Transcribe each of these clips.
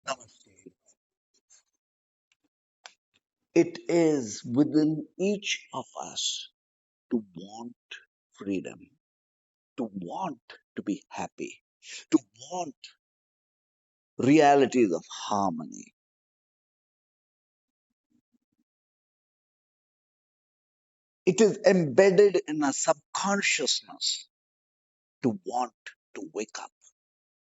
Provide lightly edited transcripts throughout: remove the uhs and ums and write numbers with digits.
Namaste. It is within each of us to want freedom, to want to be happy, to want realities of harmony. It is embedded in our subconsciousness to want to wake up,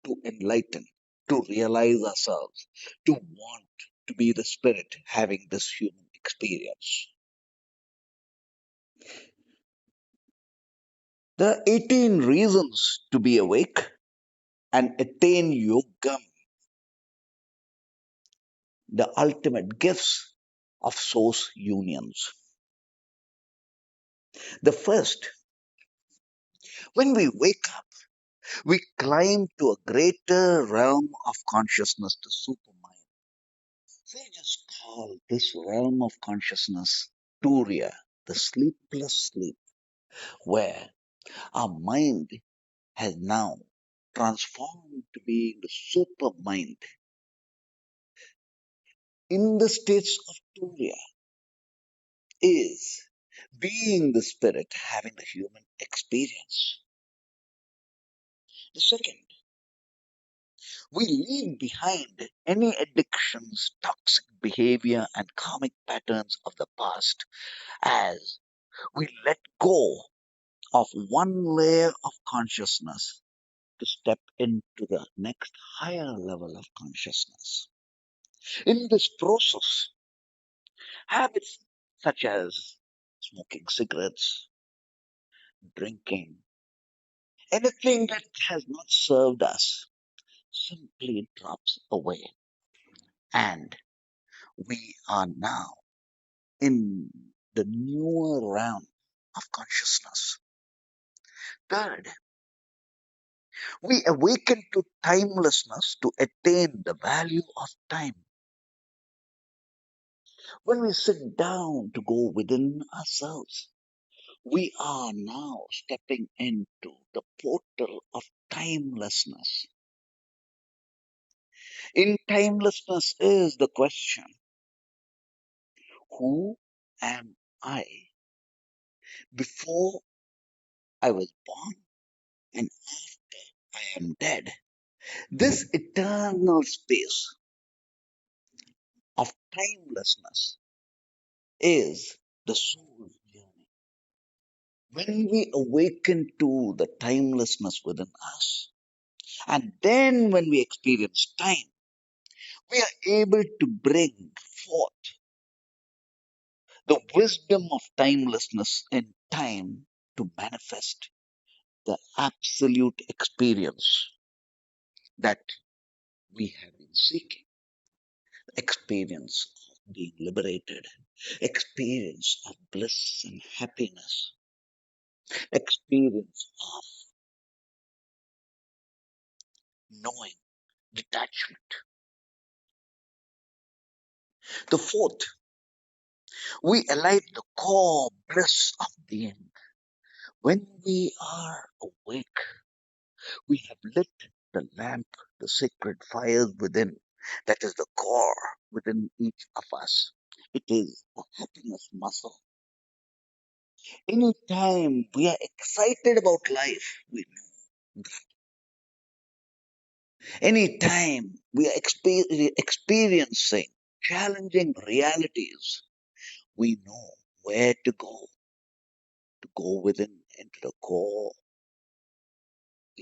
to enlighten, to realize ourselves, to want to be the spirit having this human experience. There are 18 reasons to be awake and attain Yogam, the ultimate gifts of source unions. The first, when we wake up, we climb to a greater realm of consciousness, the supermind. They just call this realm of consciousness Turiya, the sleepless sleep, where our mind has now transformed to being the supermind. In the states of Turiya is being the spirit having the human experience. The second, we leave behind any addictions, toxic behavior, and karmic patterns of the past as we let go of one layer of consciousness to step into the next higher level of consciousness. In this process, habits such as smoking cigarettes, drinking, anything that has not served us simply drops away. And we are now in the newer realm of consciousness. Third, we awaken to timelessness to attain the value of time. When we sit down to go within ourselves, we are now stepping into the portal of timelessness. In timelessness is the question, who am I before I was born and I am dead? This eternal space of timelessness is the soul's journey. When we awaken to the timelessness within us, and then when we experience time, we are able to bring forth the wisdom of timelessness in time to manifest the absolute experience that we have been seeking. Experience of being liberated, experience of bliss and happiness, experience of knowing detachment. The fourth, we alight the core bliss of being. When we are awake, we have lit the lamp, the sacred fires within. That is the core within each of us. It is a happiness muscle. Anytime we are excited about life, we know. Anytime we are experiencing challenging realities, we know where to go within into the core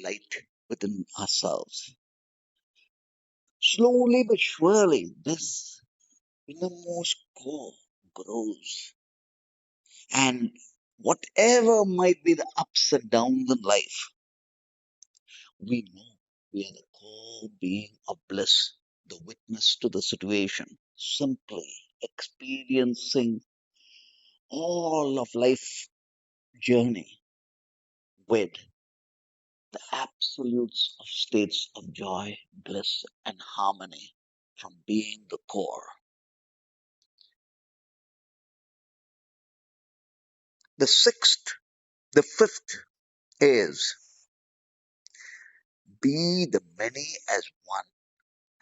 light within ourselves. Slowly but surely, this innermost core grows. And whatever might be the ups and downs in life, we know we are the core being of bliss, the witness to the situation, simply experiencing all of life journey with the absolutes of states of joy, bliss, and harmony from being the core. The sixth, the fifth is be the many as one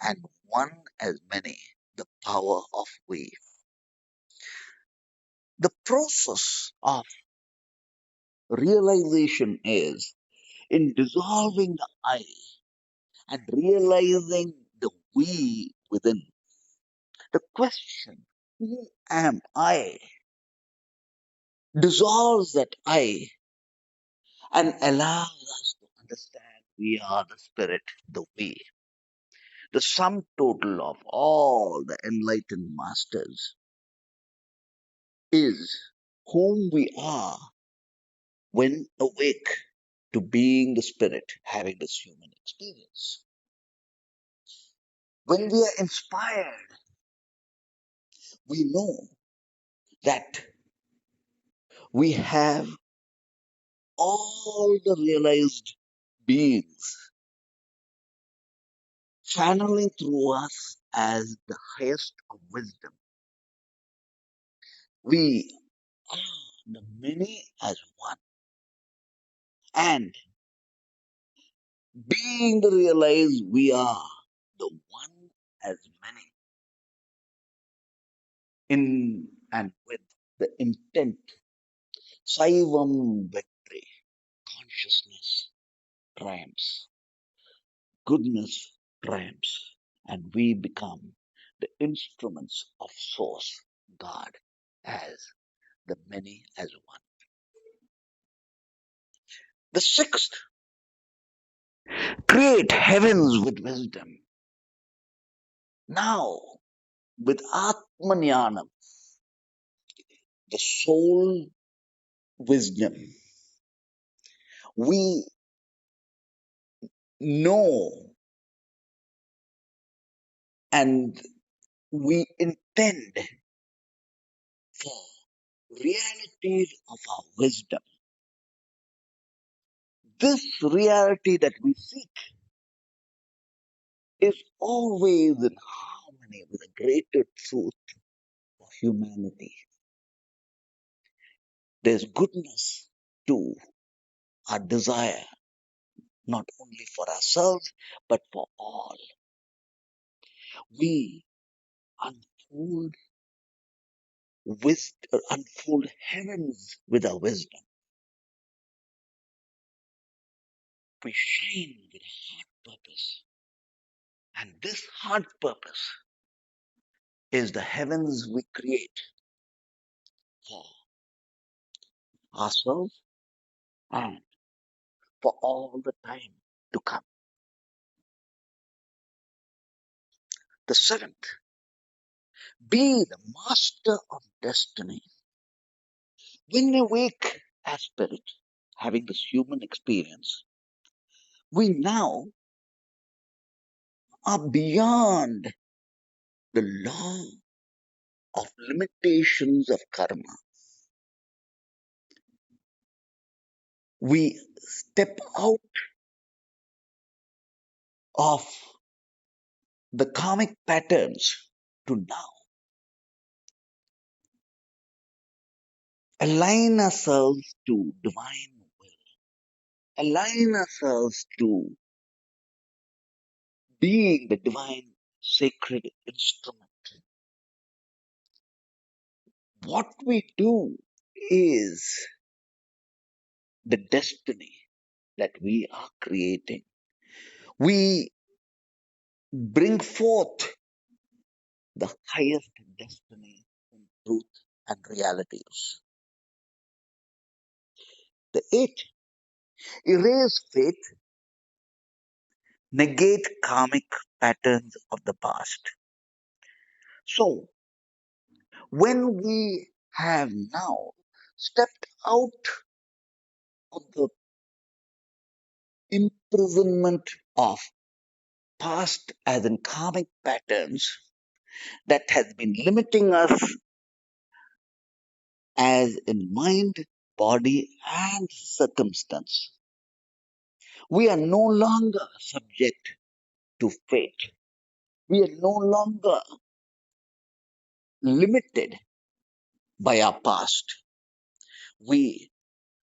and one as many, the power of we. The process of realization is in dissolving the I and realizing the we within. The question, who am I, dissolves that I and allows us to understand we are the spirit, the we, the sum total of all the enlightened masters is whom we are when awake to being the spirit, having this human experience. When we are inspired, we know that we have all the realized beings channeling through us as the highest of wisdom. We are the many as one. And being the realized, we are the one as many in and with the intent. Saivam victory, consciousness triumphs, goodness triumphs, and we become the instruments of Source, God, as the many as one. The sixth, create heavens with wisdom. Now, with Atmanyanam, the soul wisdom, we know and we intend for realities of our wisdom. This reality that we seek is always in harmony with the greater truth of humanity. There's goodness to our desire, not only for ourselves, but for all. We unfold unfold heavens with our wisdom. We shine with heart purpose. And this heart purpose is the heavens we create for ourselves and for all the time to come. The seventh, be the master of destiny. When awake as spirit, having this human experience, we now are beyond the law of limitations of karma. We step out of the karmic patterns to now align ourselves to divine will, align ourselves to being the divine sacred instrument. What we do is the destiny that we are creating. We bring forth the highest destiny in truth and realities. The eighth, erase faith, negate karmic patterns of the past. So, when we have now stepped out of the imprisonment of past as in karmic patterns that has been limiting us as in mind, body, and circumstance, we are no longer subject to fate. We are no longer limited by our past. We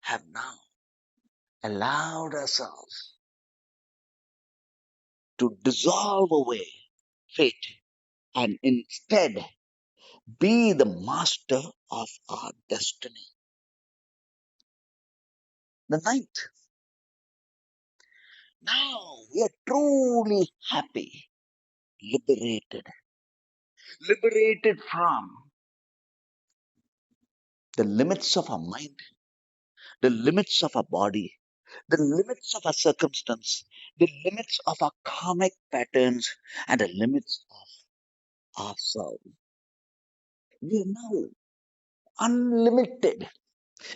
have now allowed ourselves to dissolve away fate and instead be the master of our destiny. The ninth, now we are truly happy, liberated, liberated from the limits of our mind, the limits of our body, the limits of our circumstance, the limits of our karmic patterns, and the limits of ourselves. We are now unlimited.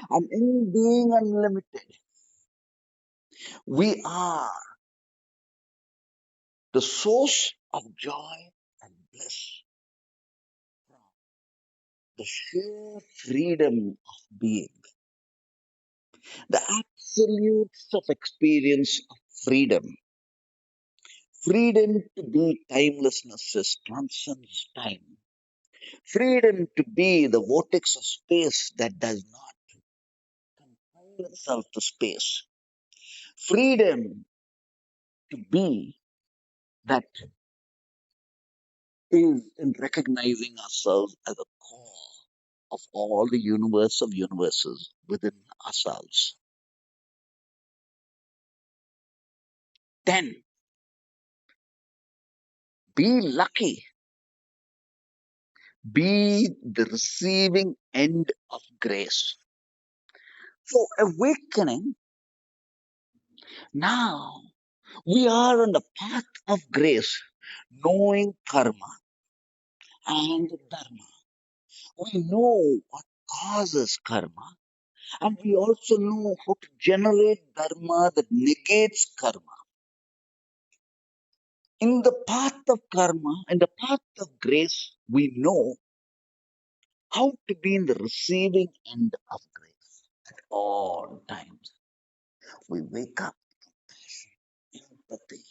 And in being unlimited, we are the source of joy and bliss, the sheer freedom of being, the absolute self experience of freedom. Freedom to be timelessness transcends time. Freedom to be the vortex of space that does not confine itself to space. Freedom to be that is in recognizing ourselves as a core of all the universe of universes within ourselves. 10. Be lucky. Be the receiving end of grace. So, awakening, now we are on the path of grace, knowing karma and dharma. We know what causes karma, and we also know how to generate dharma that negates karma. In the path of karma, in the path of grace, we know how to be in the receiving end of grace at all times. We wake up, empathy,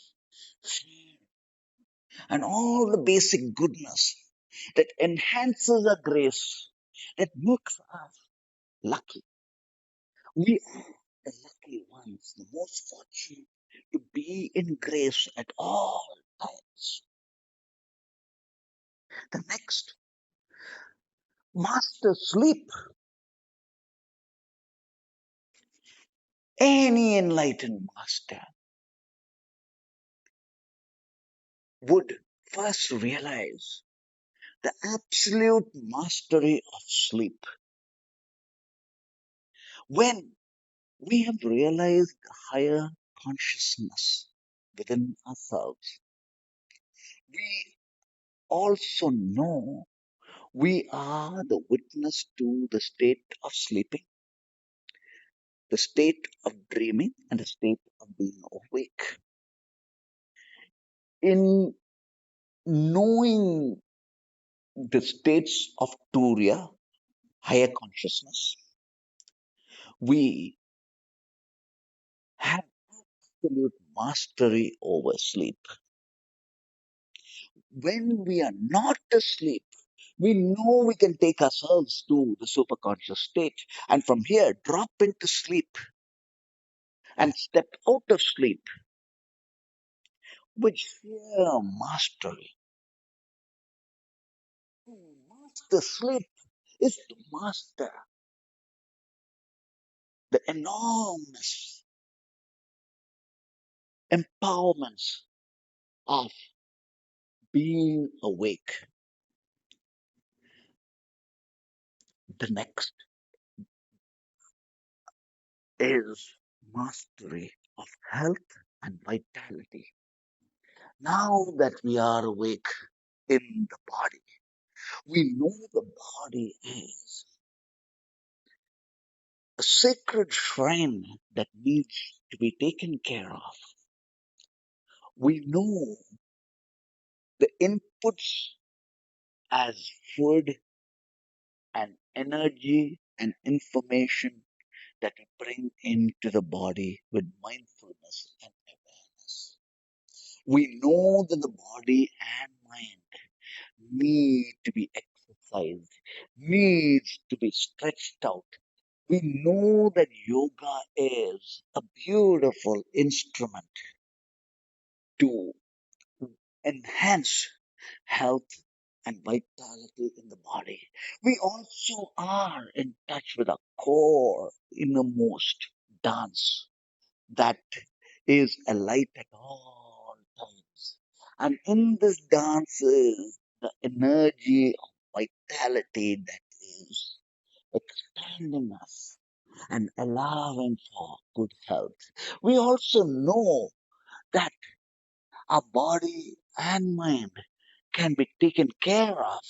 shame, and all the basic goodness that enhances our grace, that makes us lucky. We are the lucky ones, the most fortunate to be in grace at all times. The next, master sleep. Any enlightened master would first realize the absolute mastery of sleep. When we have realized the higher consciousness within ourselves, we also know we are the witness to the state of sleeping, the state of dreaming, and the state of being awake. In knowing the states of Turiya, higher consciousness, we have absolute mastery over sleep. When we are not asleep, we know we can take ourselves to the superconscious state and from here drop into sleep and step out of sleep with sheer mastery. To master sleep is to master the enormous empowerments of being awake. The next is mastery of health and vitality. Now that we are awake in the body, we know the body is a sacred shrine that needs to be taken care of. We know the inputs as food and energy and information that we bring into the body with mindfulness and awareness. We know that the body and mind need to be exercised, needs to be stretched out. We know that yoga is a beautiful instrument to enhance health, and vitality in the body. We also are in touch with our core innermost dance that is alight at all times. And in this dance is the energy of vitality that is expanding us and allowing for good health. We also know that our body and mind can be taken care of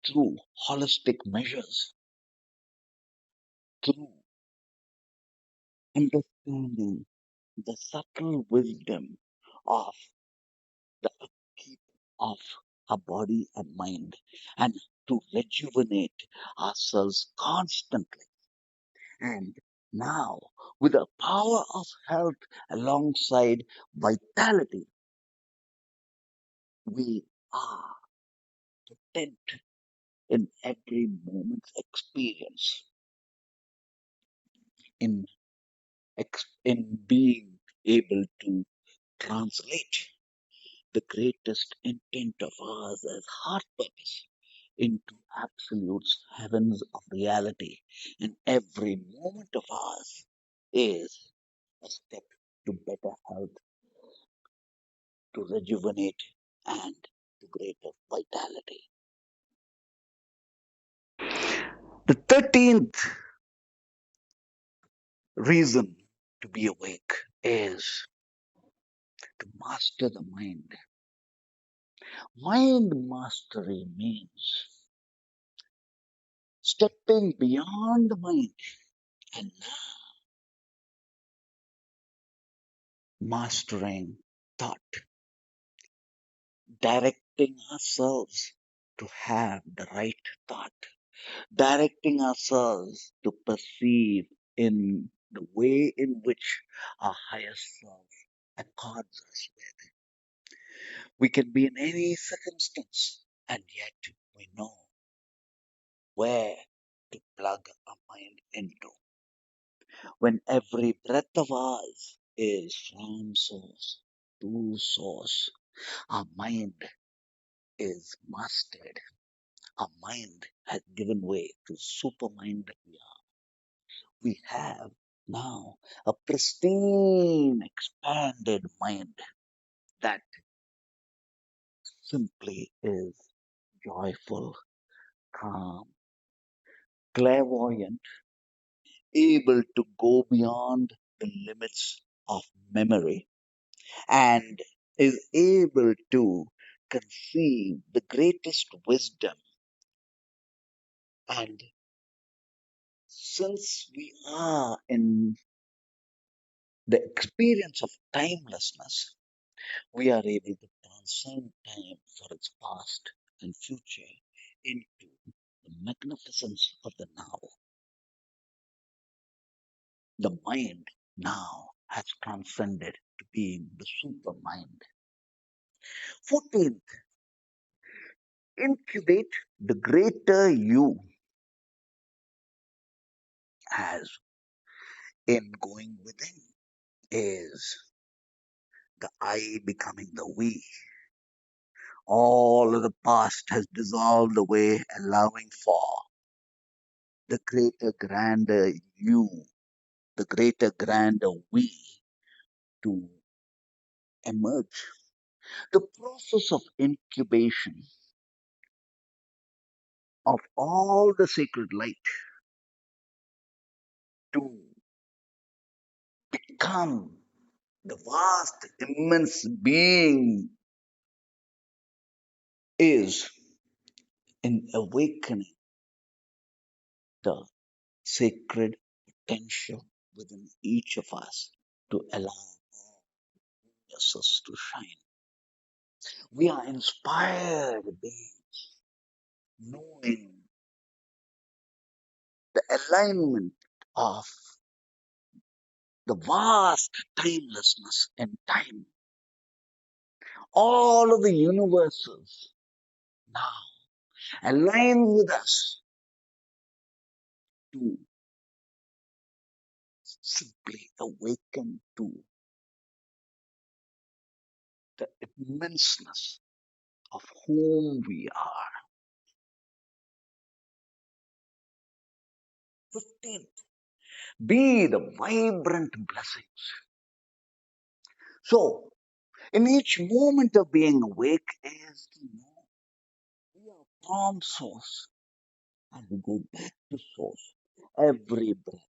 through holistic measures, through understanding the subtle wisdom of the upkeep of our body and mind, and to rejuvenate ourselves constantly. And now, with the power of health alongside vitality, we are content in every moment's experience, in, in being able to translate the greatest intent of ours as heart purpose into absolute heavens of reality. And every moment of ours is a step to better health, to rejuvenate, and to greater vitality. The 13th reason to be awake is to master the mind. Mind mastery means stepping beyond the mind and mastering thought, directing ourselves to have the right thought, directing ourselves to perceive in the way in which our higher self accords us with. We can be in any circumstance, and yet we know where to plug our mind into. When every breath of ours is from source to source, our mind is mastered. Our mind has given way to supermind that we are. We have now a pristine, expanded mind that simply is joyful, calm, clairvoyant, able to go beyond the limits of memory, and is able to conceive the greatest wisdom. And since we are in the experience of timelessness, we are able to transcend time for its past and future into the magnificence of the now. The mind now has transcended to being the super mind. 14th, incubate the greater you as in going within is the I becoming the we. All of the past has dissolved away, allowing for the greater, grander you, the greater, grander we to emerge. The process of incubation of all the sacred light to become the vast, immense being is in awakening the sacred potential within each of us to allow us to shine. We are inspired beings, knowing the alignment of the vast timelessness and time. All of the universes now align with us to simply awaken to the immenseness. whom we are. 15th, be the vibrant blessings. So, in each moment of being awake is to know we are from source and we go back to source every breath.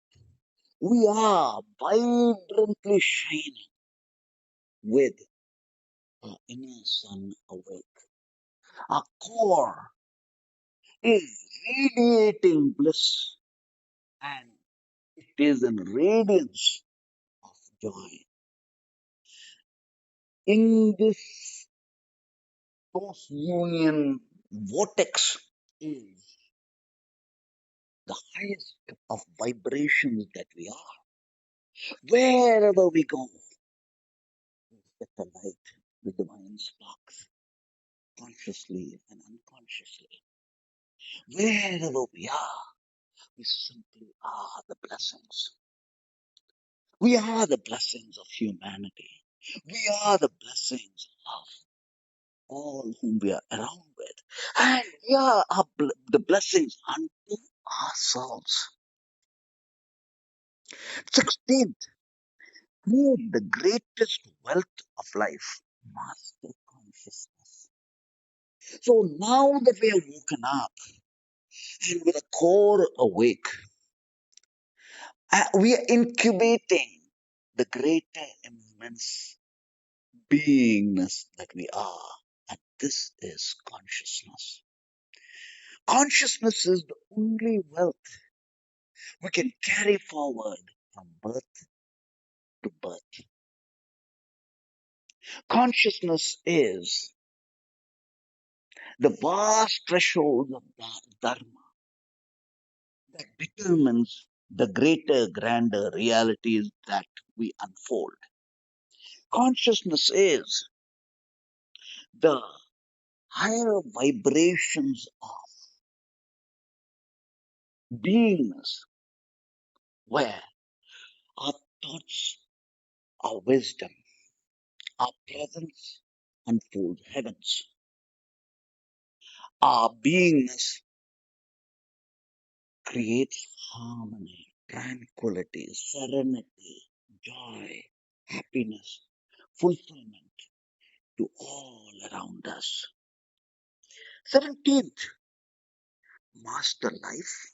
We are vibrantly shining with our inner sun awake. Our core is radiating bliss and it is in radiance of joy. In this post union vortex is the highest of vibrations that we are. Wherever we go, we set alight the divine sparks, consciously and unconsciously. Wherever we are, we simply are the blessings. We are the blessings of humanity. We are the blessings of all whom we are around with. And we are the blessings unto ourselves. 16th, create the greatest wealth of life, master consciousness. So now that we have woken up and with a core awake, we are incubating the greater immense beingness that we are. And this is consciousness. Consciousness is the only wealth we can carry forward from birth to birth. Consciousness is the vast threshold of dharma that determines the greater, grander realities that we unfold. Consciousness is the higher vibrations of beingness where our thoughts, our wisdom, our presence unfolds heavens. Our beingness creates harmony, tranquility, serenity, joy, happiness, fulfillment to all around us. 17th, master life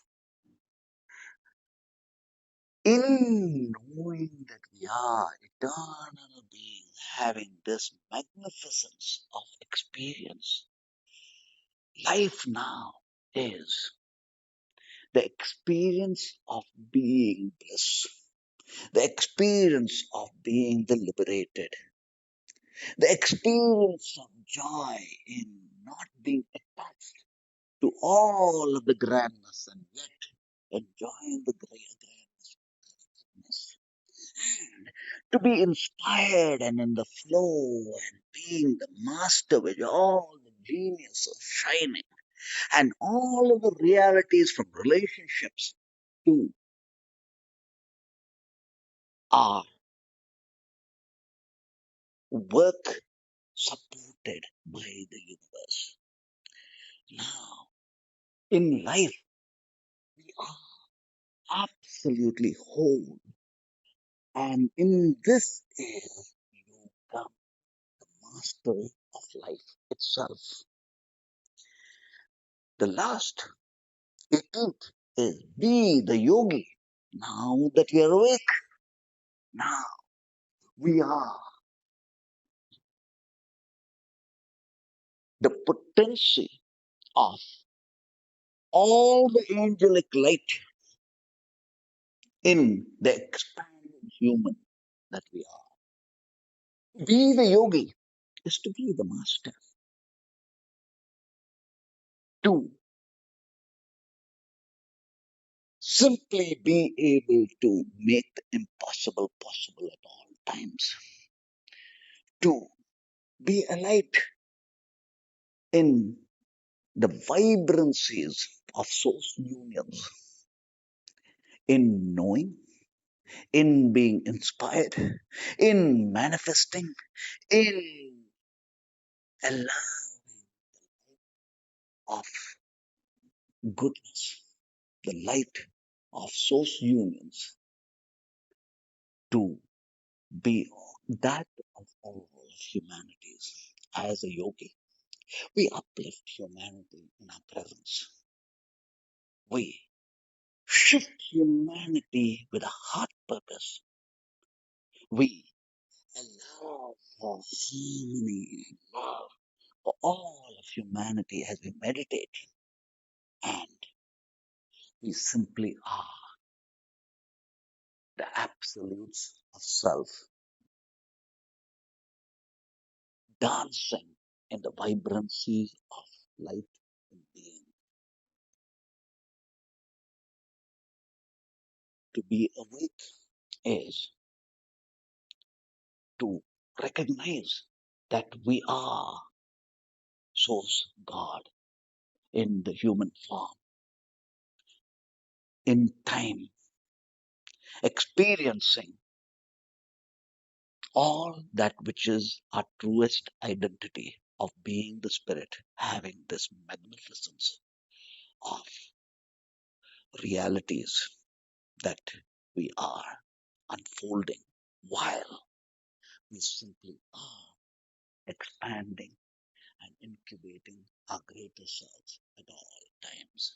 in knowing that we are eternal beings having this magnificence of experience. Life now is the experience of being bliss, the experience of being the liberated, the experience of joy in not being attached to all of the grandness and yet enjoying the grandness. And to be inspired and in the flow and being the master with all the genius of shining and all of the realities from relationships to our work supported by the universe. Now, in life, we are absolutely whole. And in this is Yoga, the mastery of life itself. The last 18th is be the yogi. Now that we are awake, now we are the potency of all the angelic light in the expanded human that we are. Be the yogi is to be the master, to simply be able to make the impossible possible at all times, to be a light in the vibrancies of source unions, in knowing, in being inspired, in manifesting, in allowing of goodness, the light of source unions to be that of all humanities. As a yogi, we uplift humanity in our presence. We shift humanity with a heart purpose. We allow for harmony and love for all of humanity as we meditate. And we simply are the absolutes of self, dancing in the vibrancy of light and being. To be awake is to recognize that we are Source God in the human form, in time, experiencing all that which is our truest identity of being the Spirit, having this magnificence of realities that we are unfolding while we simply are expanding and incubating our greater selves at all times.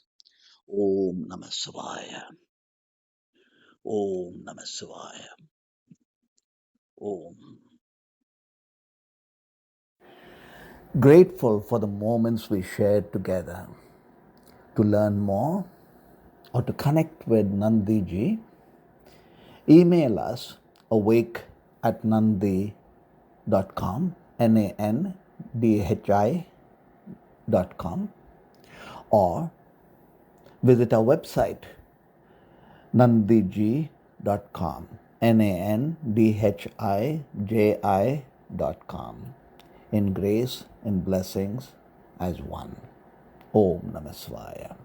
Om Namah Shivaya. Om Namah Shivaya. Om. Grateful for the moments we shared together. To learn more or to connect with Nandiji, email us awake at nandhi.com, nandhi.com, or visit our website nandhiji.com, nandhiji.com, in grace and blessings as one. Om Namah Shivaya.